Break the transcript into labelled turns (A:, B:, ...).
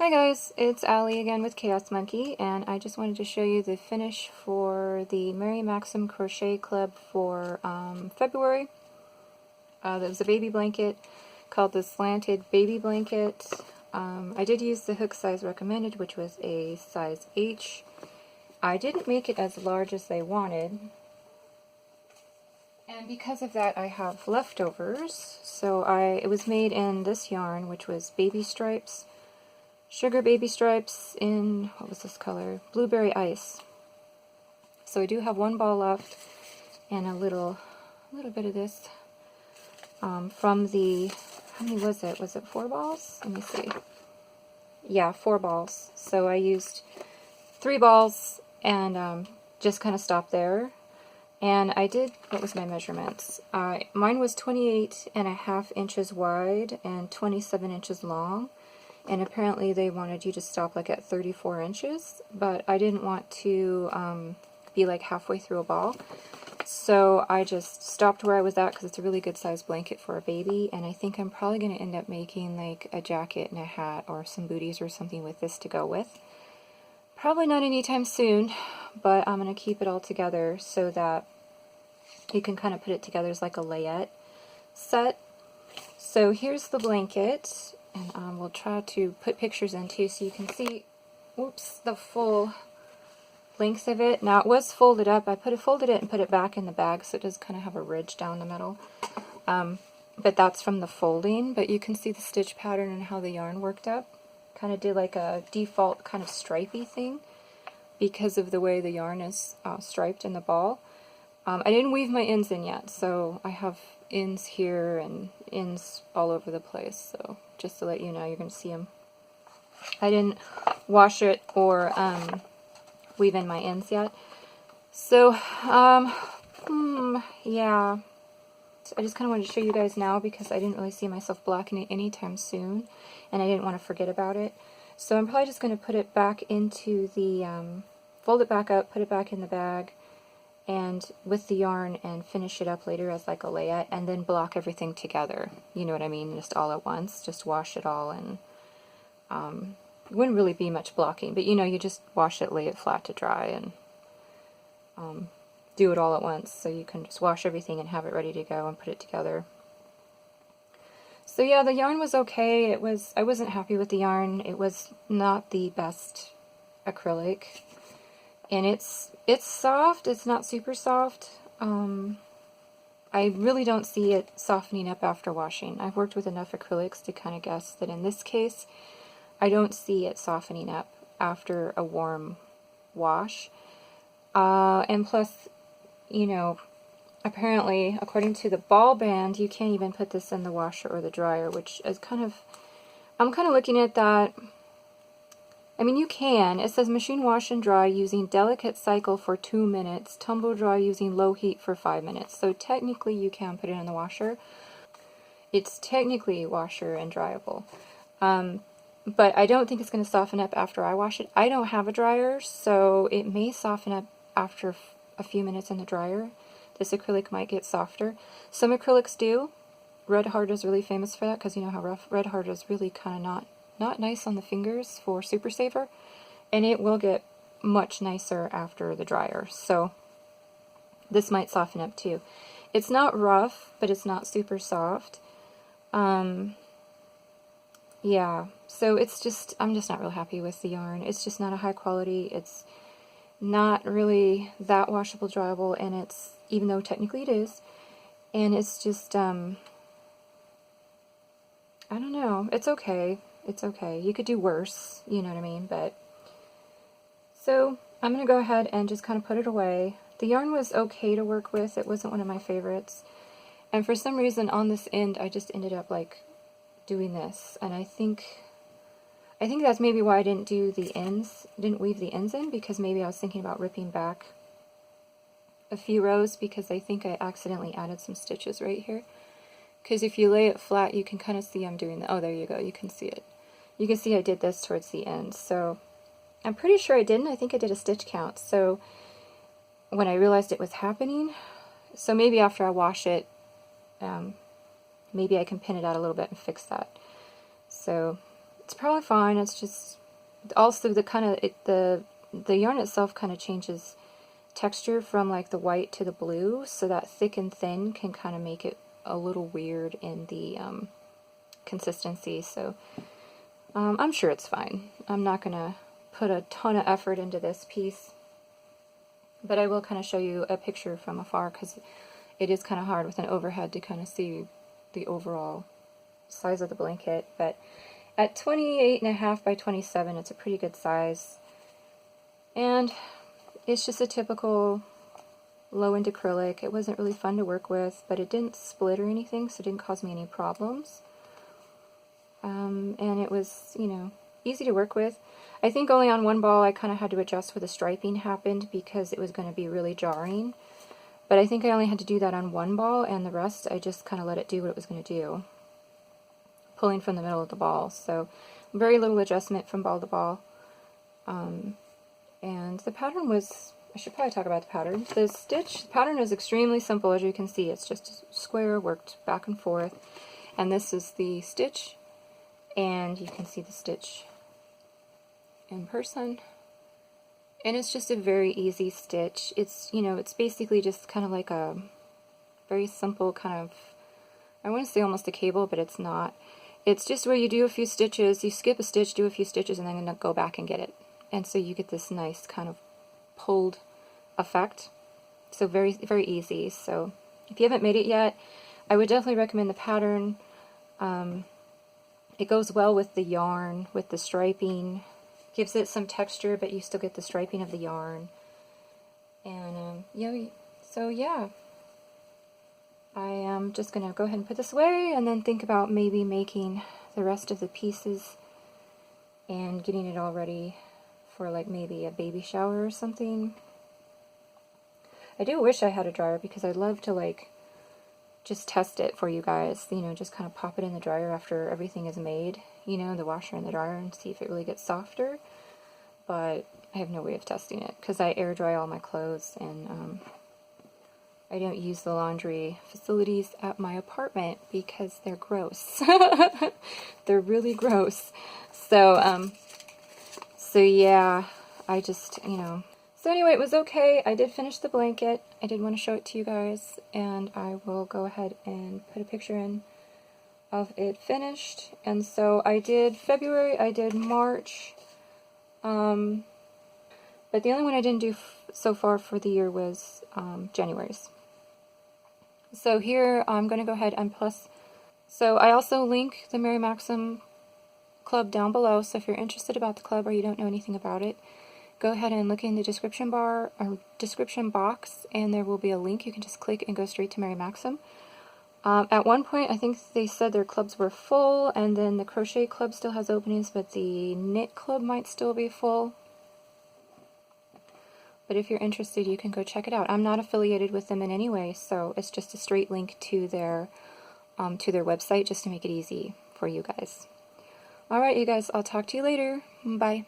A: Hi guys, it's Allie again with Chaos Monkey, and I just wanted to show you the finish for the Mary Maxim Crochet Club for February. That was a baby blanket called the Slanted Baby Blanket. I did use the hook size recommended, which was a size H. I didn't make it as large as they wanted, and because of that I have leftovers. So it was made in this yarn, which was baby stripes. Sugar baby stripes in, what was this color? Blueberry ice. So I do have one ball left and a little bit of this from the, how many was it? Was it 4 balls? Let me see. Yeah, 4 balls. So I used 3 balls and just kind of stopped there. And I did, what was my measurements? Mine was 28.5 inches wide and 27 inches long. And apparently they wanted you to stop like at 34 inches, but I didn't want to be like halfway through a ball. So I just stopped where I was at because it's a really good size blanket for a baby, and I think I'm probably going to end up making like a jacket and a hat or some booties or something with this to go with. Probably not anytime soon, but I'm going to keep it all together so that you can kind of put it together as like a layette set. So here's the blanket. And we'll try to put pictures in too so you can see, whoops, the full length of it. Now it was folded up. I folded it and put it back in the bag so it does kind of have a ridge down the middle. But that's from the folding, but you can see the stitch pattern and how the yarn worked up. Kind of did like a default kind of stripey thing because of the way the yarn is striped in the ball. I didn't weave my ends in yet, so I have ends here and ends all over the place, so just to let you know, you're going to see them. I didn't wash it or weave in my ends yet. So, yeah. So I just kind of wanted to show you guys now because I didn't really see myself blocking it anytime soon, and I didn't want to forget about it. So I'm probably just going to put it back into the, fold it back up, put it back in the bag, and with the yarn and finish it up later as like a layette, and then block everything together. You know what I mean? Just all at once. Just wash it all, and it wouldn't really be much blocking, but you know, you just wash it, lay it flat to dry, and do it all at once, so you can just wash everything and have it ready to go and put it together. So yeah, the yarn was okay. I wasn't happy with the yarn. It was not the best acrylic. And it's soft, it's not super soft. I really don't see it softening up after washing. I've worked with enough acrylics to kind of guess that in this case, I don't see it softening up after a warm wash. And plus, you know, apparently, according to the ball band, you can't even put this in the washer or the dryer, which is kind of, I'm kind of looking at that. I mean, you can. It says machine wash and dry using delicate cycle for 2 minutes, tumble dry using low heat for 5 minutes. So technically you can put it in the washer. It's technically washer and dryable. But I don't think it's going to soften up after I wash it. I don't have a dryer, so it may soften up after a few minutes in the dryer. This acrylic might get softer. Some acrylics do. Red Heart is really famous for that because you know how rough Red Heart is, really kind of not nice on the fingers for Super Saver, and it will get much nicer after the dryer. So this might soften up too. It's not rough, but it's not super soft. Yeah, so it's just, I'm just not real happy with the yarn. It's just not a high quality. It's not really that washable, dryable, and it's, even though technically it is, and it's just, I don't know, it's okay. It's okay. You could do worse, you know what I mean, but... So, I'm going to go ahead and just kind of put it away. The yarn was okay to work with. It wasn't one of my favorites. And for some reason, on this end, I just ended up, like, doing this. And I think that's maybe why I didn't do the ends, didn't weave the ends in, because maybe I was thinking about ripping back a few rows, because I think I accidentally added some stitches right here. Because if you lay it flat, you can kind of see I'm doing the... Oh, there you go. You can see it. You can see I did this towards the end, so I'm pretty sure I didn't. I think I did a stitch count. So when I realized it was happening, so maybe after I wash it, maybe I can pin it out a little bit and fix that. So It's probably fine. It's just also the kind of the yarn itself kind of changes texture from like the white to the blue, so that thick and thin can kind of make it a little weird in the consistency. So I'm sure it's fine. I'm not gonna put a ton of effort into this piece, but I will kind of show you a picture from afar because it is kind of hard with an overhead to kind of see the overall size of the blanket. But at 28.5 by 27, it's a pretty good size, and it's just a typical low-end acrylic. It wasn't really fun to work with, but it didn't split or anything, so it didn't cause me any problems. And it was, you know, easy to work with. I think only on one ball I kind of had to adjust where the striping happened because it was going to be really jarring. But I think I only had to do that on one ball, and the rest I just kind of let it do what it was going to do, pulling from the middle of the ball. So very little adjustment from ball to ball. And the pattern was, I should probably talk about the pattern. The pattern is extremely simple, as you can see. It's just a square worked back and forth. And this is the stitch, and you can see the stitch in person. And it's just a very easy stitch. It's, you know, it's basically just kind of like a very simple kind of, I want to say almost a cable, but it's not. It's just where you do a few stitches, you skip a stitch, do a few stitches, and then go back and get it. And so you get this nice kind of pulled effect. So very, very easy. So if you haven't made it yet, I would definitely recommend the pattern. It goes well with the yarn, with the striping. Gives it some texture, but you still get the striping of the yarn. And yeah, so yeah, I am just gonna go ahead and put this away, and then think about maybe making the rest of the pieces and getting it all ready for like maybe a baby shower or something. I do wish I had a dryer because I'd love to like just test it for you guys, you know, just kind of pop it in the dryer after everything is made, you know, the washer and the dryer, and see if it really gets softer. But I have no way of testing it because I air dry all my clothes, and I don't use the laundry facilities at my apartment because they're gross. They're really gross. So so yeah, I just, you know. So anyway, it was okay. I did finish the blanket. I did want to show it to you guys, and I will go ahead and put a picture in of it finished. And so I did February, I did March, but the only one I didn't do so far for the year was January's. So here I'm going to go ahead and plus. So I also link the Mary Maxim club down below, so if you're interested about the club or you don't know anything about it, go ahead and look in the description bar or description box, and there will be a link. You can just click and go straight to Mary Maxim. At one point, I think they said their clubs were full, and then the crochet club still has openings, but the knit club might still be full. But if you're interested, you can go check it out. I'm not affiliated with them in any way, so it's just a straight link to their website just to make it easy for you guys. Alright, you guys, I'll talk to you later. Bye.